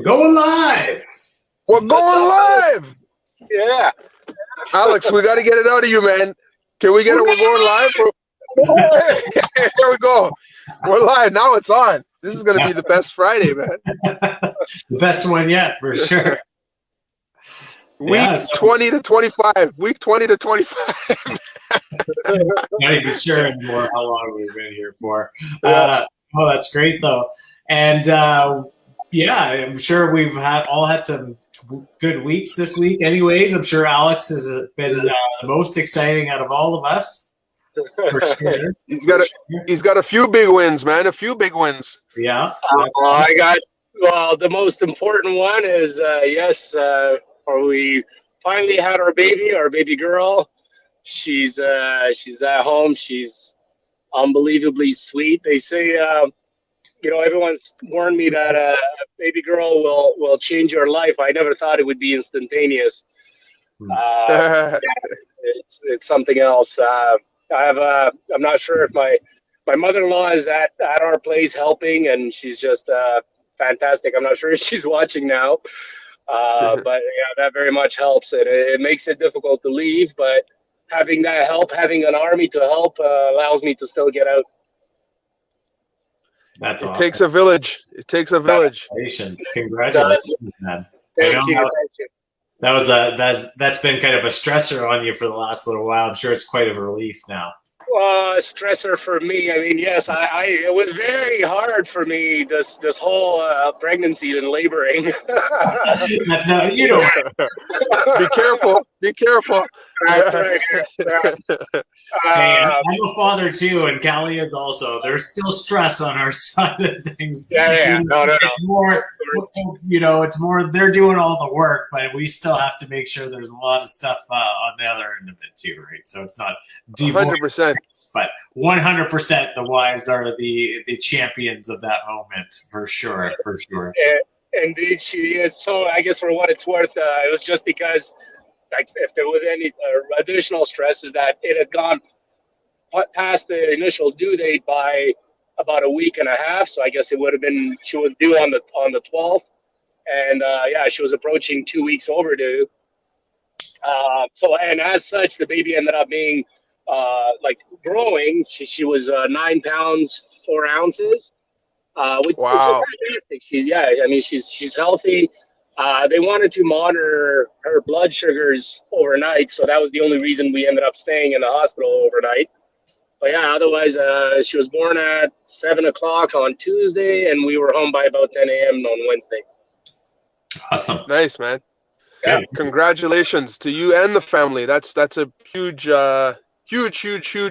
going live. We're going live. Yeah. Alex, we got to get it out of you, man. Can we get it? We're going live. Here we go. We're live. Now it's on. This is going to be the best Friday, man. The best one yet, for sure. Week 20 to 25. Week 20 to 25. Not even sure anymore how long we've been here for. Oh, that's great, though. And, I'm sure we've all had some good weeks this week. Anyways, I'm sure Alex has been the most exciting out of all of us. For sure. He's got a few big wins, man. A few big wins. Yeah. The most important one is, we finally had our baby girl. She's at home. She's unbelievably sweet. They say, everyone's warned me that a baby girl will change your life. I never thought it would be instantaneous. It's something else. I'm not sure if my mother-in-law is at our place helping, and she's just fantastic. I'm not sure if she's watching now, but that very much helps. It makes it difficult to leave, but having that help, having an army to help, allows me to still get out. That's awesome. It takes a village. It takes a village. Congratulations, man. Thank you. That's been kind of a stressor on you for the last little while. I'm sure it's quite a relief now. A stressor for me. I mean, yes, it was very hard for me this whole pregnancy and laboring. That's not, Be careful. Be careful. That's right. Hey, I'm a father too, and Cali is also. There's still stress on our side of things. Yeah. No. It's more, it's more they're doing all the work, but we still have to make sure there's a lot of stuff on the other end of it too, right? So it's not 100%, but 100% the wives are the champions of that moment for sure. Indeed, she is. So I guess for what it's worth, it was just because. Like if there was any additional stress, is that it had gone past the initial due date by about a week and a half. So I guess it would have been, she was due on the 12th, and she was approaching 2 weeks overdue. And as such, the baby ended up being growing. She was 9 pounds 4 ounces, which is fantastic. She's healthy. They wanted to monitor her blood sugars overnight, so that was the only reason we ended up staying in the hospital overnight. But otherwise, she was born at 7 o'clock on Tuesday, and we were home by about 10 a.m. on Wednesday. Awesome. Nice, man. Yeah. Congratulations to you and the family. That's a huge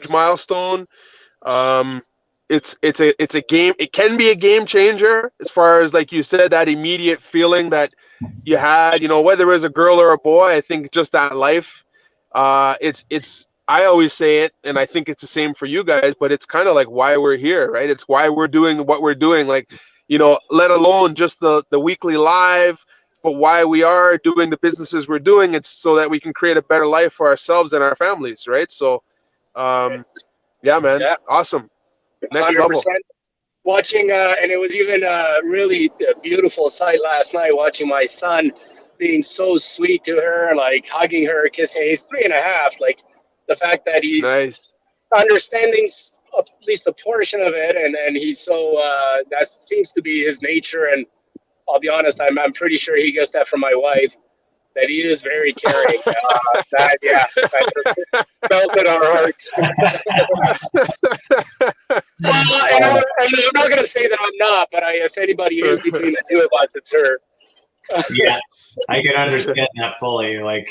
milestone. It's a game. It can be a game changer as far as, like you said, that immediate feeling that you had, whether it was a girl or a boy. I think just that life. I always say it, and I think it's the same for you guys, but it's kind of like why we're here, right? It's why we're doing what we're doing, like, let alone just the weekly live, but why we are doing the businesses we're doing. It's so that we can create a better life for ourselves and our families, right? So, man, awesome. Next 100%. level. Watching, and it was even really a beautiful sight last night, watching my son being so sweet to her, like hugging her, kissing her. He's 3.5. Like the fact that he's understanding at least a portion of it, and he's so that seems to be his nature. And I'll be honest, I'm pretty sure he gets that from my wife, that he is very caring. That just melted our hearts. Well, I'm not going to say that I'm not, but if anybody is between the two of us, it's her. Yeah, I can understand that fully. Like,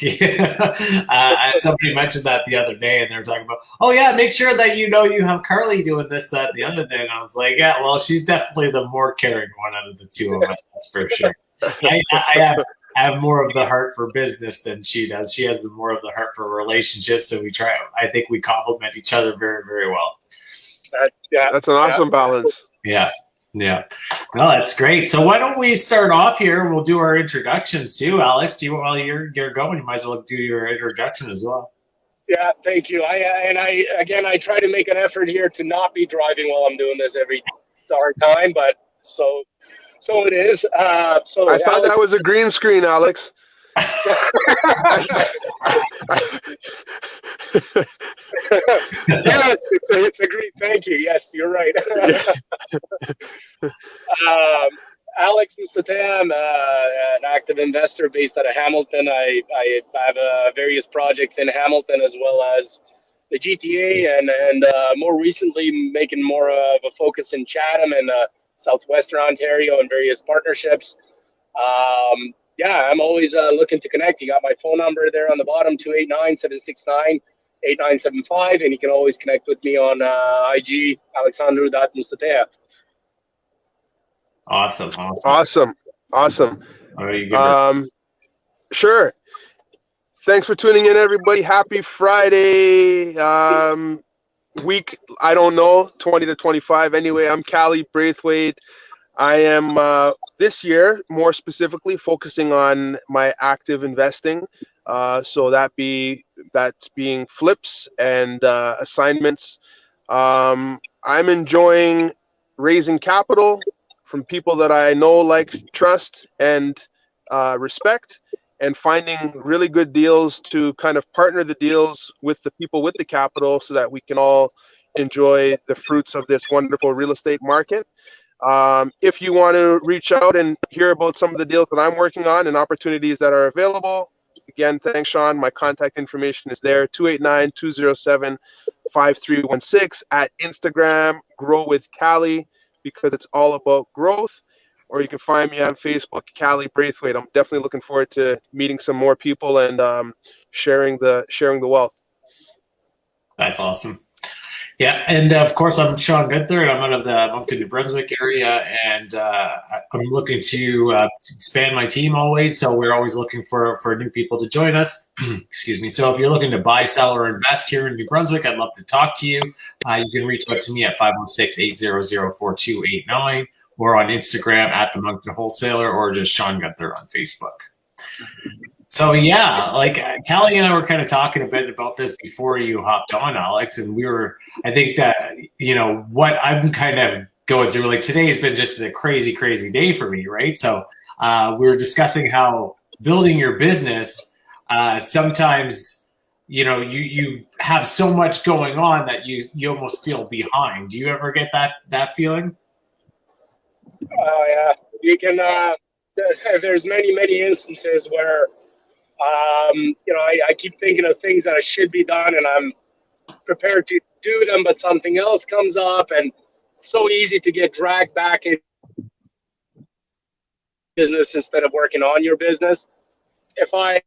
somebody mentioned that the other day, and they were talking about, make sure that you have Carly doing this, that, and the other thing. And I was like, yeah, well, she's definitely the more caring one out of the two of us, that's for sure. I have more of the heart for business than she does. She has more of the heart for relationships, so I think we complement each other very, very well. That's an awesome balance. Yeah. Well, that's great. So why don't we start off here? We'll do our introductions too. Alex, while you're going, you might as well do your introduction as well. Yeah, thank you. I try to make an effort here to not be driving while I'm doing this every darn time, but so So it is. So I thought Alex, that was a green screen, Alex. yes, it's a great. Thank you. Yes, you're right. Alex Mustatea, I'm an active investor based out of Hamilton. I have various projects in Hamilton as well as the GTA, and more recently making more of a focus in Chatham and southwestern Ontario and various partnerships. Yeah, I'm always looking to connect. You got my phone number there on the bottom, 289-769-8975, and you can always connect with me on IG, alexandru.mustatea. Awesome. Awesome. All right, you good? Sure. Thanks for tuning in, everybody. Happy Friday week. I don't know, 20 to 25. Anyway, I'm Cali Braithwaite. I am this year more specifically focusing on my active investing. So that's being flips and assignments. I'm enjoying raising capital from people that I know, like, trust, and respect, and finding really good deals to kind of partner the deals with the people with the capital so that we can all enjoy the fruits of this wonderful real estate market. If you want to reach out and hear about some of the deals that I'm working on and opportunities that are available, again, thanks, Shawn. My contact information is there, 289-207-5316, at Instagram, Grow with Cali, because it's all about growth. Or you can find me on Facebook, Cali Braithwaite. I'm definitely looking forward to meeting some more people and sharing the wealth. That's awesome. Yeah, and of course, I'm Shawn Gunther, and I'm out of the Moncton, New Brunswick area, and I'm looking to expand my team always. So we're always looking for new people to join us. Excuse me. So if you're looking to buy, sell, or invest here in New Brunswick, I'd love to talk to you. You can reach out to me at 506-800-4289, or on Instagram at the Moncton Wholesaler, or just Shawn Gunther on Facebook. So yeah, like Cali and I were kind of talking a bit about this before you hopped on, Alex, and I think that, what I'm kind of going through, like, today has been just a crazy, crazy day for me, right? So we were discussing how building your business, sometimes, you have so much going on that you almost feel behind. Do you ever get that feeling? Oh yeah, you can. There's many instances where, I keep thinking of things that should be done, and I'm prepared to do them, but something else comes up, and it's so easy to get dragged back in business instead of working on your business. If I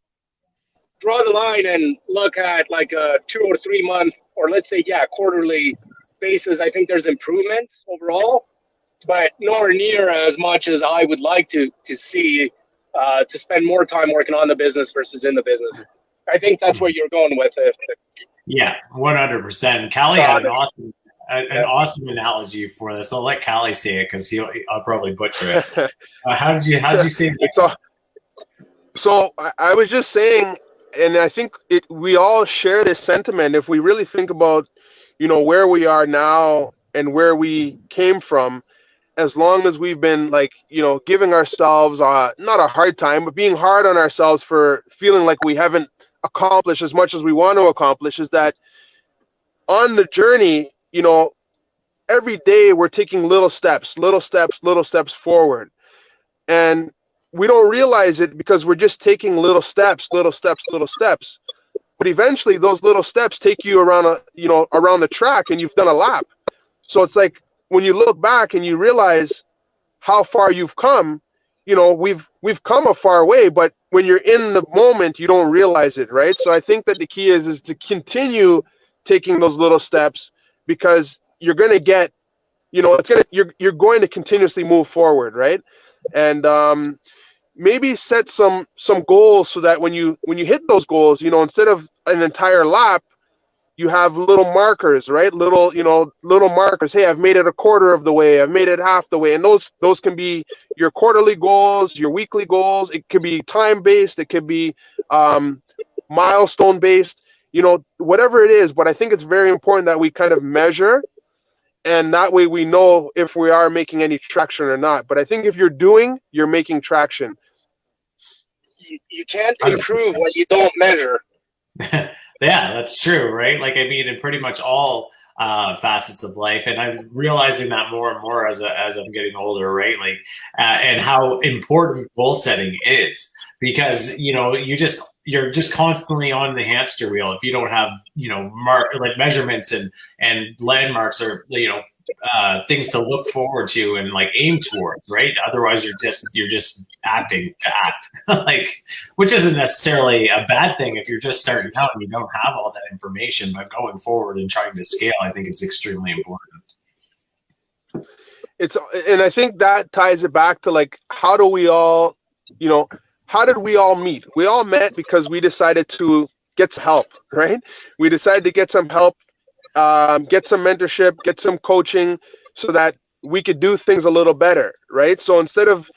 draw the line and look at like a 2 or 3 month, or let's say, quarterly basis, I think there's improvements overall, but nowhere near as much as I would like to see, to spend more time working on the business versus in the business. I think that's where you're going with it. Yeah, 100%. Cali had an awesome analogy for this. I'll let Cali say it because I'll probably butcher it. How did you say that? So I was just saying, and I think we all share this sentiment. If we really think about, where we are now and where we came from, as long as we've been, like, giving ourselves not a hard time, but being hard on ourselves for feeling like we haven't accomplished as much as we want to accomplish, is that on the journey, every day we're taking little steps forward. And we don't realize it because we're just taking little steps. But eventually those little steps take you around the track, and you've done a lap. So it's like, when you look back and you realize how far you've come, we've come a far way, but when you're in the moment, you don't realize it, right? So I think that the key is to continue taking those little steps, because you're going to get, you're going to continuously move forward, right? And maybe set some goals so that when you hit those goals, instead of an entire lap, you have little markers, right? Little markers. Hey, I've made it a quarter of the way. I've made it half the way. And those can be your quarterly goals, your weekly goals. It could be time-based. It could be milestone-based, whatever it is. But I think it's very important that we kind of measure And that way we know if we are making any traction or not. But I think if you're doing, you're making traction. You can't improve what you don't measure. Yeah, that's true, right? Like, I mean, in pretty much all facets of life, and I'm realizing that more and more as I'm getting older, right? Like, and how important goal setting is, because you're just constantly on the hamster wheel if you don't have like measurements and landmarks, or things to look forward to and like aim towards, right? Otherwise you're just acting to act. Like, which isn't necessarily a bad thing if you're just starting out and you don't have all that information, but going forward and trying to scale, I think it's extremely important. And I think that ties it back to, like, how did we all meet? We all met because we decided to get some help, right? We decided to get some help, get some mentorship, get some coaching, so that we could do things a little better, right? So instead of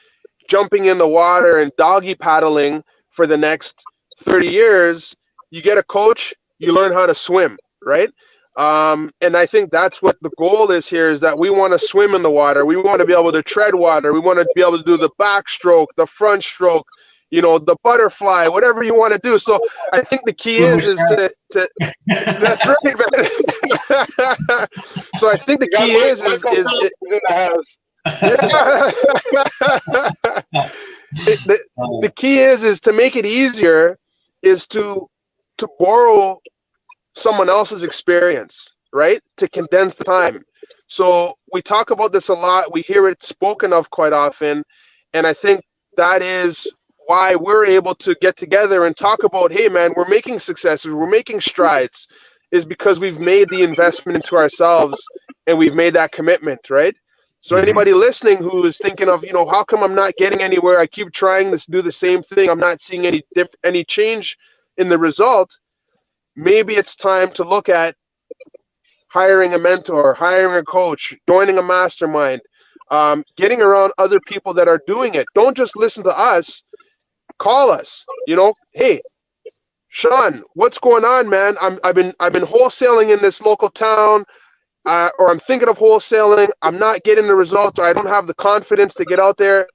jumping in the water and doggy paddling for the next 30 years, you get a coach, you learn how to swim, right? And I think that's what the goal is here, is that we want to swim in the water. We want to be able to tread water. We want to be able to do the backstroke, the front stroke, the butterfly, whatever you want to do. So I think the key is to that's right, man. So I think the key is the key is to make it easier, is to borrow someone else's experience, right? To condense the time. So we talk about this a lot. We hear it spoken of quite often. And I think that is why we're able to get together and talk about, hey, man, we're making successes, we're making strides, is because we've made the investment into ourselves and we've made that commitment, right? So anybody listening who is thinking of, how come I'm not getting anywhere? I keep trying to do the same thing. I'm not seeing any change in the result. Maybe it's time to look at hiring a mentor, hiring a coach, joining a mastermind, getting around other people that are doing it. Don't just listen to us. Call us. Hey, Shawn, what's going on, man? I've been wholesaling in this local town, or I'm thinking of wholesaling. I'm not getting the results, or I don't have the confidence to get out there.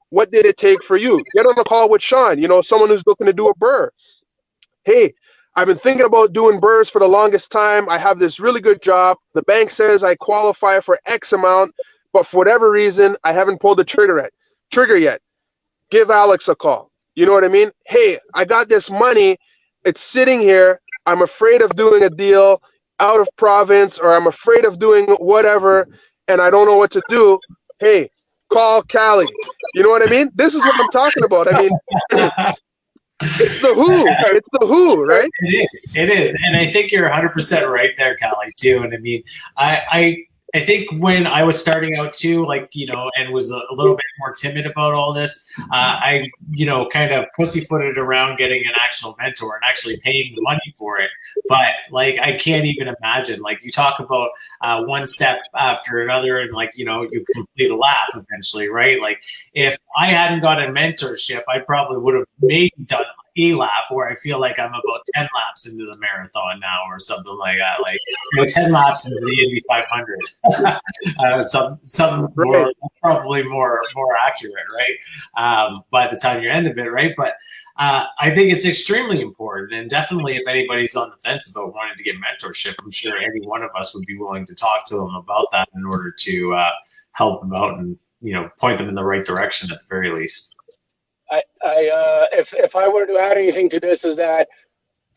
What did it take for you? Get on a call with Shawn, someone who's looking to do a burr. Hey, I've been thinking about doing burrs for the longest time. I have this really good job. The bank says I qualify for X amount, but for whatever reason, I haven't pulled the trigger yet. Give Alex a call. You know what I mean? Hey, I got this money. It's sitting here. I'm afraid of doing a deal out of province, or I'm afraid of doing whatever, and I don't know what to do. Hey, call Cali. You know what I mean? This is what I'm talking about. I mean, it's the who. It's the who, right? It is. And I think you're 100% right there, Cali, too. And I mean, I think when I was starting out too, and was a little bit more timid about all this, I kind of pussyfooted around getting an actual mentor and actually paying the money for it. But I can't even imagine, you talk about one step after another, and you complete a lap eventually, right? If I hadn't got a mentorship, I probably would have maybe done a lap, where I feel like I'm about 10 laps into the marathon now, or something like that. 10 laps into the Indy 500. Some more, probably more accurate, right? By the time you're end of it, right? But I think it's extremely important, and definitely if anybody's on the fence about wanting to get mentorship, I'm sure any one of us would be willing to talk to them about that in order to help them out and point them in the right direction at the very least. If I were to add anything to this, is that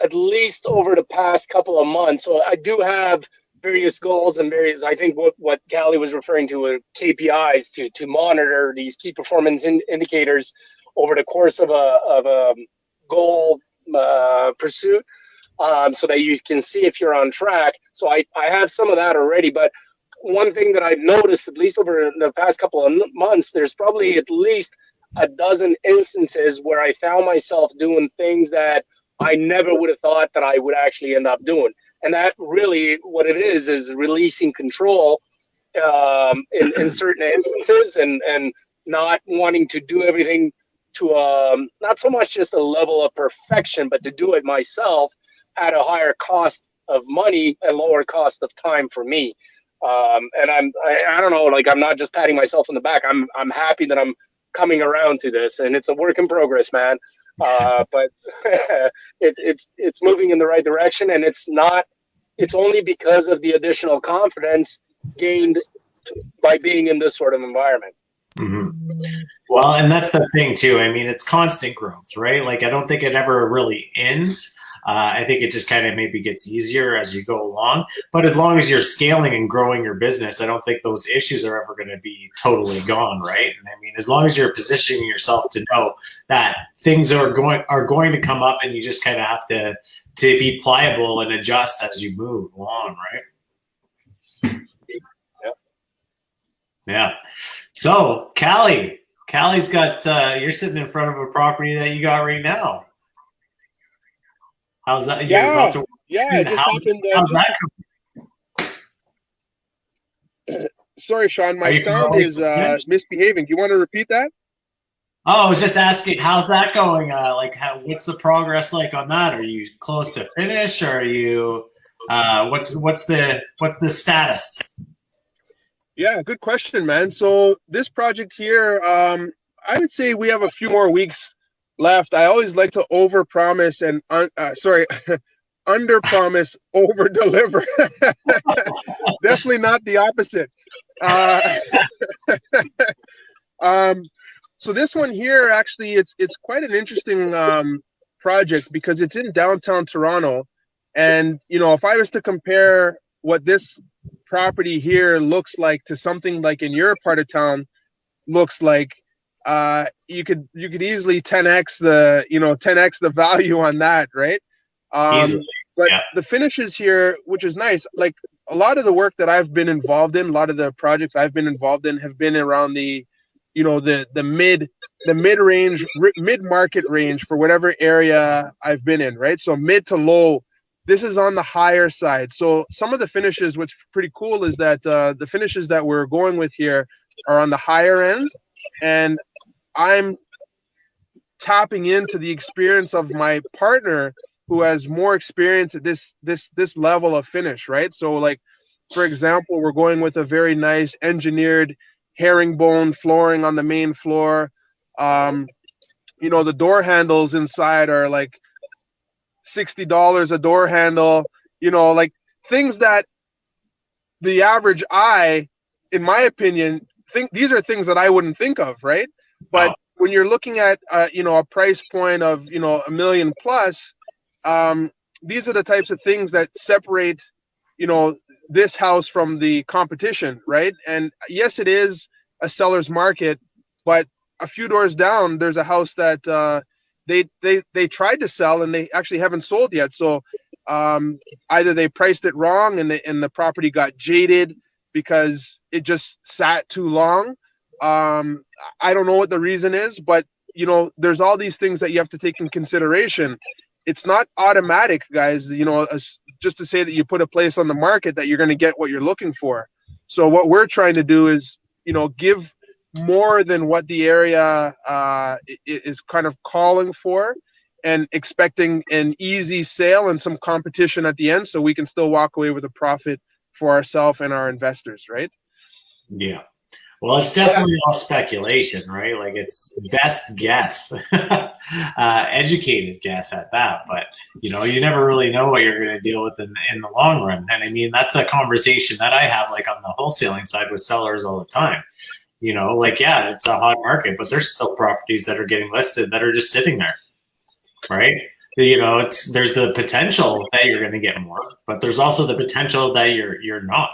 at least over the past couple of months, so I do have various goals and various, I think what Cali was referring to were KPIs to monitor these key performance indicators over the course of a goal pursuit, so that you can see if you're on track. So I have some of that already, but one thing that I've noticed, at least over the past couple of months, there's probably at least a dozen instances where I found myself doing things that I never would have thought that I would actually end up doing. And that really, what it is releasing control in certain instances, and not wanting to do everything to not so much just a level of perfection, but to do it myself at a higher cost of money and lower cost of time for me. And I don't know, like, I'm not just patting myself on the back. I'm happy that I'm coming around to this, and it's a work in progress, man. But it's moving in the right direction, and it's only because of the additional confidence gained by being in this sort of environment. Mm-hmm. Well, and that's the thing too. I mean, it's constant growth, right? Like, I don't think it ever really ends. I think it just kind of maybe gets easier as you go along. But as long as you're scaling and growing your business, I don't think those issues are ever going to be totally gone, right? And I mean, as long as you're positioning yourself to know that things are going to come up, and you just kind of have to be pliable and adjust as you move along, right? Yeah. So, Cali's got, you're sitting in front of a property that you got right now. How's that? It just happened. How's that coming? Sorry, Shawn, my sound is misbehaving. Do you want to repeat that? Oh, I was just asking, how's that going? What's the progress like on that? Are you close to finish? Or are you, what's the status? Yeah, good question, man. So this project here, I would say we have a few more weeks left. I always like to overpromise and underpromise, overdeliver. Definitely not the opposite. So this one here, actually, it's quite an interesting project because it's in downtown Toronto, and if I was to compare what this property here looks like to something like in your part of town looks like, you could easily 10x the value on that, right? But the finishes here, which is nice, like a lot of the work that I've been involved in, a lot of the projects I've been involved in have been around the mid-range, mid-market range for whatever area I've been in, right? So mid to low. This is on the higher side. So some of the finishes, what's pretty cool is that the finishes that we're going with here are on the higher end, and I'm tapping into the experience of my partner who has more experience at this level of finish, right? So, like, for example, we're going with a very nice engineered herringbone flooring on the main floor. The door handles inside are like $60 a door handle, like things that the average eye, in my opinion, these are things that I wouldn't think of, right? But when you're looking at a price point of $1 million plus, these are the types of things that separate this house from the competition, right? And yes, it is a seller's market, but a few doors down there's a house that they tried to sell and they actually haven't sold yet. So either they priced it wrong and the property got jaded because it just sat too long. I don't know what the reason is, but there's all these things that you have to take in consideration. It's not automatic, guys, just to say that you put a place on the market that you're going to get what you're looking for. So what we're trying to do is, give more than what the area is kind of calling for, and expecting an easy sale and some competition at the end so we can still walk away with a profit for ourselves and our investors, right? Yeah. Well, it's definitely all speculation, right? Like, it's best guess, educated guess at that. But, you never really know what you're going to deal with in the long run. And I mean, that's a conversation that I have, like, on the wholesaling side with sellers all the time. It's a hot market, but there's still properties that are getting listed that are just sitting there, right? There's the potential that you're going to get more, but there's also the potential that you're not.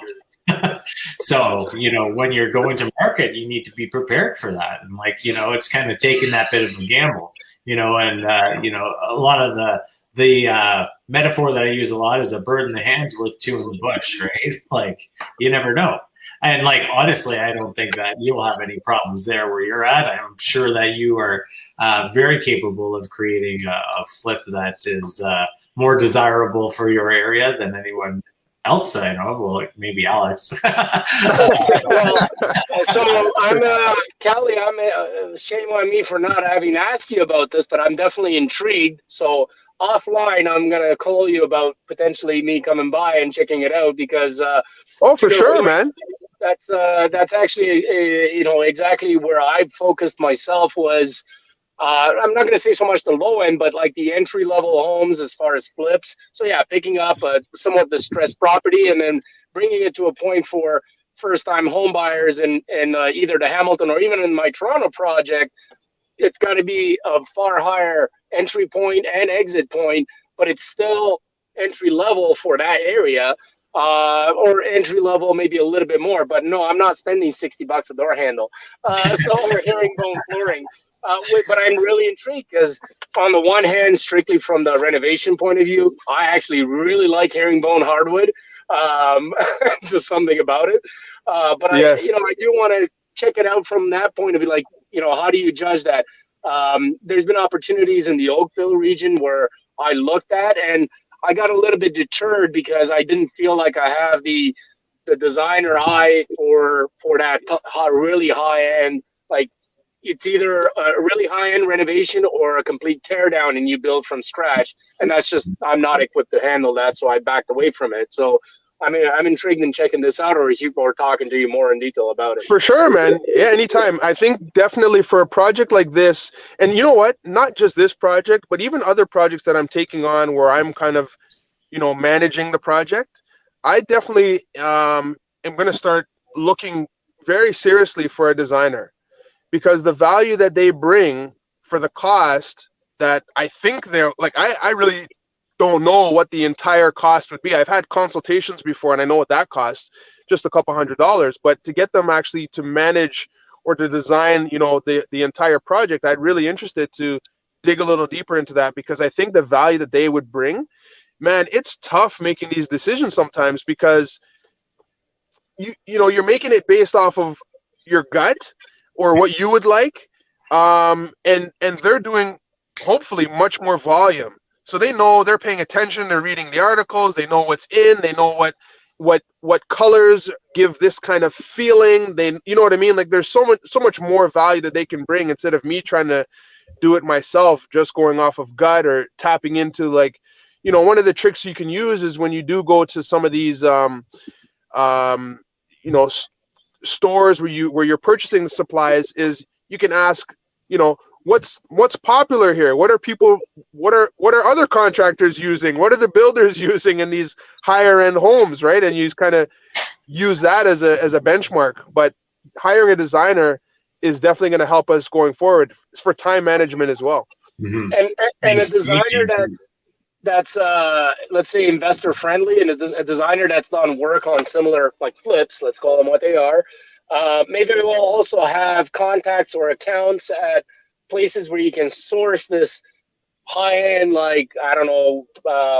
So, when you're going to market, you need to be prepared for that. And it's kind of taking that bit of a gamble, and a lot of the metaphor that I use a lot is a bird in the hand's worth two in the bush, right? Like, you never know. And honestly, I don't think that you'll have any problems there where you're at. I'm sure that you are very capable of creating a flip that is more desirable for your area than anyone else that I know. Well, maybe Alex. So I'm Cali. Shame on me for not having asked you about this, but I'm definitely intrigued. So offline, I'm gonna call you about potentially me coming by and checking it out because Oh, for sure, man. that's actually exactly where I focused myself was. I'm not going to say so much the low end, but like the entry level homes as far as flips. So yeah, picking up a somewhat distressed property and then bringing it to a point for first time home buyers and either the Hamilton or even in my Toronto project, it's got to be a far higher entry point and exit point, but it's still entry level for that area. Or entry level, maybe a little bit more, but no, I'm not spending $60 a door handle. Or herringbone flooring. But I'm really intrigued because, on the one hand, strictly from the renovation point of view, I actually really like herringbone hardwood. Just something about it. But Yes. I do want to check it out from that point of view. Like, how do you judge that? There's been opportunities in the Oakville region where I looked at, and I got a little bit deterred because I didn't feel like I have the designer eye for that really high end, like. It's either a really high-end renovation or a complete teardown and you build from scratch. And that's just, I'm not equipped to handle that, so I backed away from it. So, I mean, I'm intrigued in checking this out or talking to you more in detail about it. For sure, man. Yeah, anytime. I think definitely for a project like this, and you know what? Not just this project, but even other projects that I'm taking on where I'm kind of, managing the project, I definitely am going to start looking very seriously for a designer. Because the value that they bring for the cost that I think they're like, I really don't know what the entire cost would be. I've had consultations before and I know what that costs, just a couple $100, but to get them actually to manage or to design, the entire project, I'm really interested to dig a little deeper into that because I think the value that they would bring, man, it's tough making these decisions sometimes because you're making it based off of your gut or what you would like, and they're doing hopefully much more volume. So they know they're paying attention, they're reading the articles, they know what's in, they know what colors give this kind of feeling. You know what I mean? Like there's so much more value that they can bring instead of me trying to do it myself, just going off of gut or tapping into like, one of the tricks you can use is when you do go to some of these, stores where you're purchasing the supplies is you can ask, what's popular here? What are other contractors using? What are the builders using in these higher end homes, right? And you kind of use that as a benchmark. But hiring a designer is definitely going to help us going forward. It's for time management as well. Mm-hmm. And a designer that's let's say investor friendly and a designer that's done work on similar like flips, let's call them what they are. Maybe we'll also have contacts or accounts at places where you can source this high end, like, I don't know,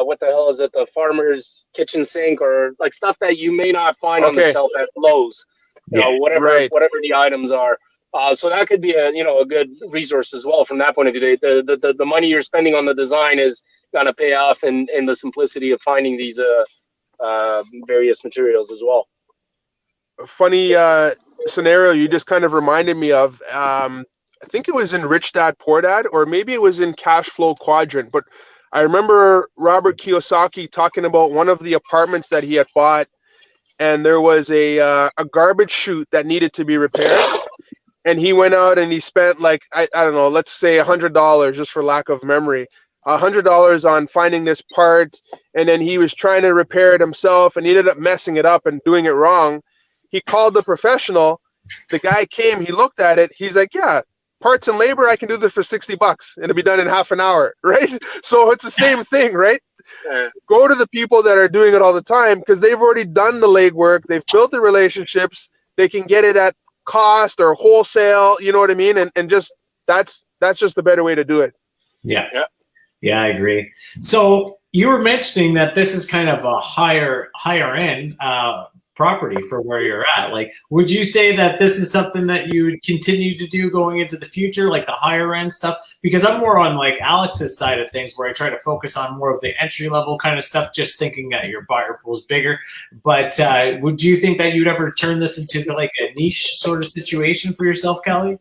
what the hell is it? The farmer's kitchen sink or like stuff that you may not find on the shelf at Lowe's, whatever the items are. So that could be a good resource as well from that point of view. The money you're spending on the design is going to pay off in the simplicity of finding these various materials as well. A funny scenario you just kind of reminded me of. I think it was in Rich Dad Poor Dad, or maybe it was in Cash Flow Quadrant. But I remember Robert Kiyosaki talking about one of the apartments that he had bought, and there was a garbage chute that needed to be repaired. And he went out and he spent like, I don't know, let's say $100, just for lack of memory, $100 on finding this part. And then he was trying to repair it himself and he ended up messing it up and doing it wrong. He called the professional. The guy came, he looked at it. He's like, yeah, parts and labor, I can do this for $60 and it'll be done in half an hour, right? So it's the same thing, right? Go to the people that are doing it all the time because they've already done the legwork. They've built the relationships. They can get it at cost or wholesale, you know what I mean? And just that's just the better way to do it. Yeah, I agree. So you were mentioning that this is kind of a higher end property for where you're at. Like, would you say that this is something that you would continue to do going into the future, like the higher end stuff? Because I'm more on like Alex's side of things, where I try to focus on more of the entry level kind of stuff, just thinking that your buyer pool is bigger. But would you think that you'd ever turn this into like a niche sort of situation for yourself, Cali?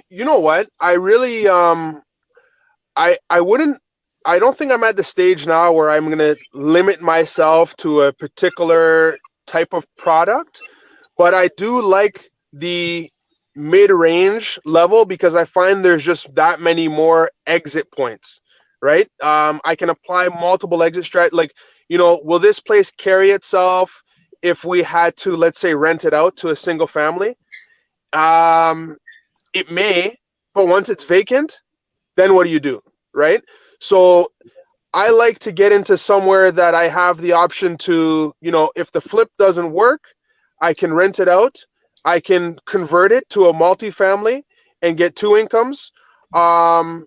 You know what? I really, I wouldn't I don't think I'm at the stage now where I'm going to limit myself to a particular type of product, but I do like the mid-range level because I find there's just that many more exit points, right? I can apply multiple exit like, will this place carry itself if we had to, let's say, rent it out to a single family? It may, but once it's vacant, then what do you do, right? So I like to get into somewhere that I have the option to, if the flip doesn't work, I can rent it out. I can convert it to a multifamily and get two incomes. So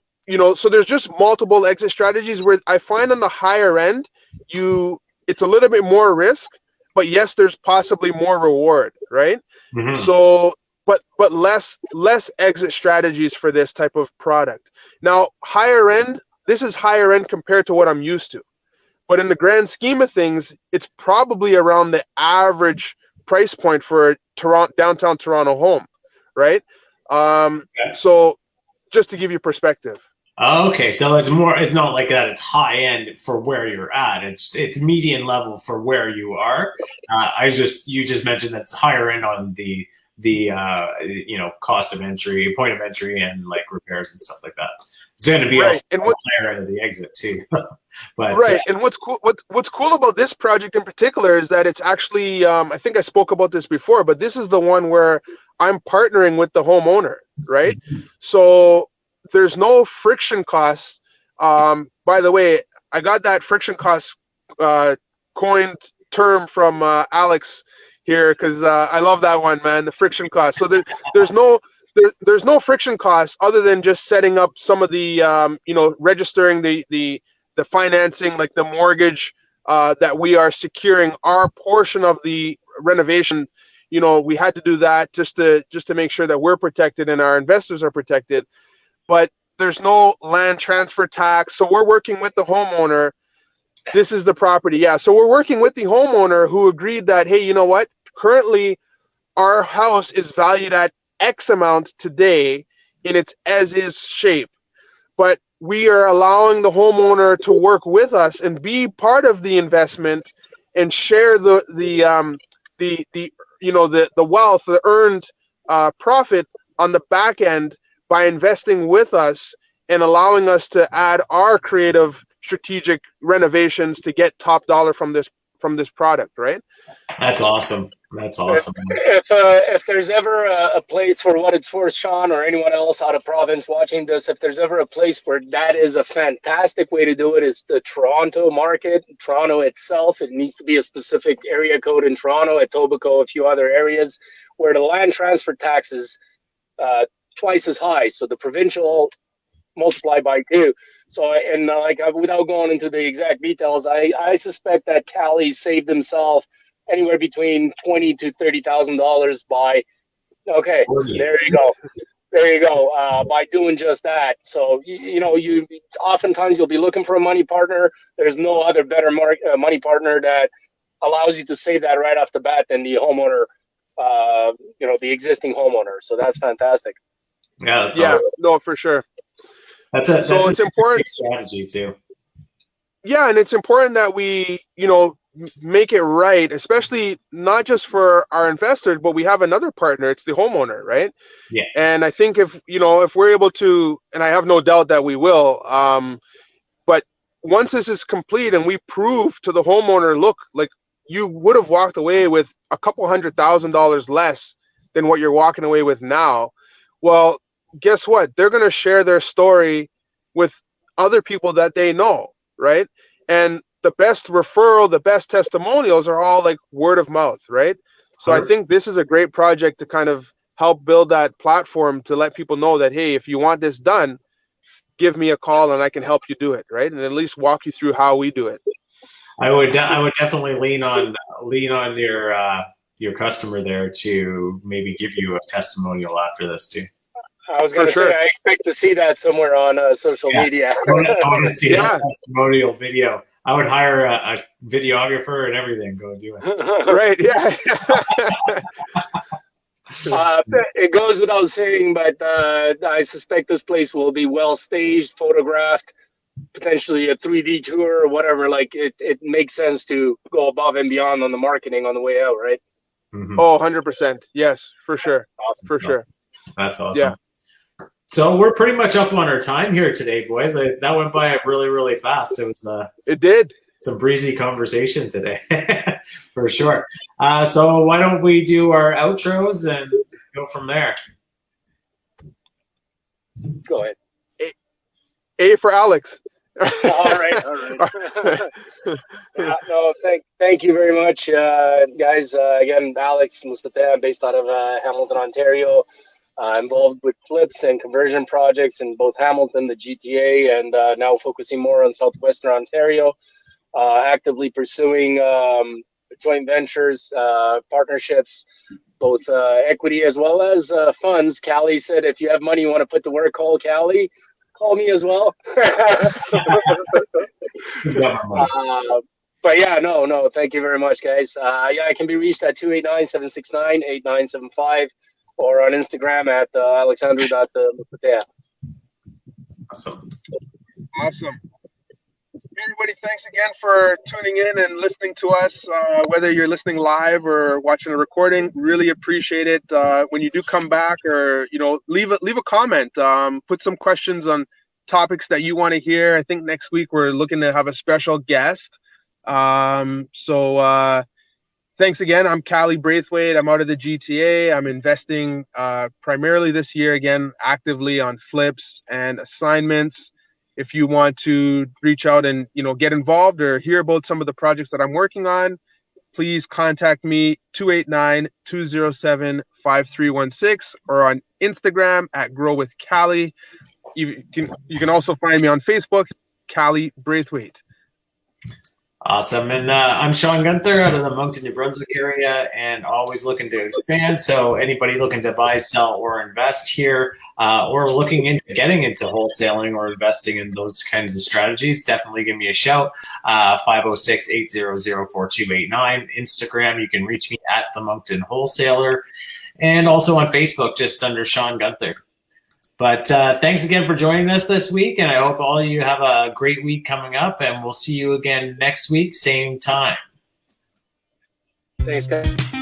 there's just multiple exit strategies where I find on the higher end, it's a little bit more risk, but yes, there's possibly more reward, right? Mm-hmm. So, but less exit strategies for this type of product. Now, higher end, this is higher end compared to what I'm used to. But in the grand scheme of things, it's probably around the average price point for a downtown Toronto home, right? So just to give you perspective. Okay, so it's not like that. It's high end for where you're at. It's median level for where you are. You just mentioned that's higher end on the cost of entry, point of entry, and like repairs and stuff like that. It's going to be right. also And higher end of the exit too. But right, and what's cool about this project in particular is that it's actually I think I spoke about this before, but this is the one where I'm partnering with the homeowner, right? So there's no friction costs. By the way, I got that friction cost coined term from Alex here because I love that one, man. The friction cost. So there's no friction costs other than just setting up some of the registering the financing, like the mortgage that we are securing our portion of the renovation. We had to do that just to make sure that we're protected and our investors are protected. But there's no land transfer tax. So we're working with the homeowner. This is the property. Yeah. So we're working with the homeowner who agreed that, hey, you know what? Currently, our house is valued at X amount today in its as-is shape. But we are allowing the homeowner to work with us and be part of the investment and share the wealth, the earned profit on the back end by investing with us and allowing us to add our creative strategic renovations to get top dollar from this product, right? That's awesome. That's awesome. If there's ever a place, for what it's worth, Shawn, or anyone else out of province watching this, if there's ever a place where that is a fantastic way to do it, is the Toronto market. Toronto itself, it needs to be a specific area code in Toronto, Etobicoke, a few other areas where the land transfer tax is twice as high. So the provincial multiplied by 2. So, without going into the exact details, I suspect that Cali saved himself anywhere between $20,000 to $30,000 by, okay, there you go, by doing just that. So, you oftentimes you'll be looking for a money partner. There's no other better money partner that allows you to save that right off the bat than the homeowner, the existing homeowner. So that's fantastic. Yeah, that's awesome. No, for sure. It's important strategy too. Yeah, and it's important that we, make it right, especially not just for our investors, but we have another partner. It's the homeowner, right? Yeah. And I think if we're able to, and I have no doubt that we will, but once this is complete and we prove to the homeowner, look, like you would have walked away with a couple $100,000 less than what you're walking away with now. Well, guess what? They're going to share their story with other people that they know, right? And the best referral, the best testimonials are all like word of mouth, right? So I think this is a great project to kind of help build that platform to let people know that, hey, if you want this done, give me a call and I can help you do it, right? And at least walk you through how we do it. I would definitely lean on your customer there to maybe give you a testimonial after this too. I was going to say, I expect to see that somewhere on social media. I want to see that testimonial video. I would hire a videographer and everything. Go do it. Right, yeah. It goes without saying, but I suspect this place will be well staged, photographed. potentially a 3D tour or whatever, like it makes sense to go above and beyond on the marketing on the way out, right? Mm-hmm. Oh, 100%. Yes, for sure. Awesome. For sure. That's awesome. Yeah. So we're pretty much up on our time here today, boys. That went by really, really fast. It was It did. some breezy conversation today, for sure. So why don't we do our outros and go from there? Go ahead. A for Alex. All right. No, thank you very much, guys. Again, Alex Mustafa. I'm based out of Hamilton, Ontario. Involved with flips and conversion projects in both Hamilton, the GTA, and now focusing more on Southwestern Ontario. Actively pursuing joint ventures, partnerships, both equity as well as funds. Cali said, if you have money you want to put to work, call Cali. Call me as well. But yeah, no, thank you very much, guys. Yeah, I can be reached at 289-769-8975 or on Instagram at alexandru.mustafa. Awesome. Everybody, thanks again for tuning in and listening to us. Whether you're listening live or watching a recording, really appreciate it. When you do come back, or leave a comment. Put some questions on topics that you want to hear. I think next week we're looking to have a special guest. So thanks again. I'm Cali Braithwaite. I'm out of the GTA. I'm investing primarily this year, again, actively on flips and assignments. If you want to reach out and get involved or hear about some of the projects that I'm working on, please contact me 289-207-5316 or on Instagram at Grow with Cali. You can also find me on Facebook, Cali Braithwaite. Awesome. And I'm Shawn Gunther out of the Moncton, New Brunswick area, and always looking to expand. So anybody looking to buy, sell, or invest here, or looking into getting into wholesaling or investing in those kinds of strategies, definitely give me a shout. 506-800-4289. Instagram, you can reach me at the Moncton Wholesaler, and also on Facebook, just under Shawn Gunther. But thanks again for joining us this week, and I hope all of you have a great week coming up, and we'll see you again next week, same time. Thanks, guys.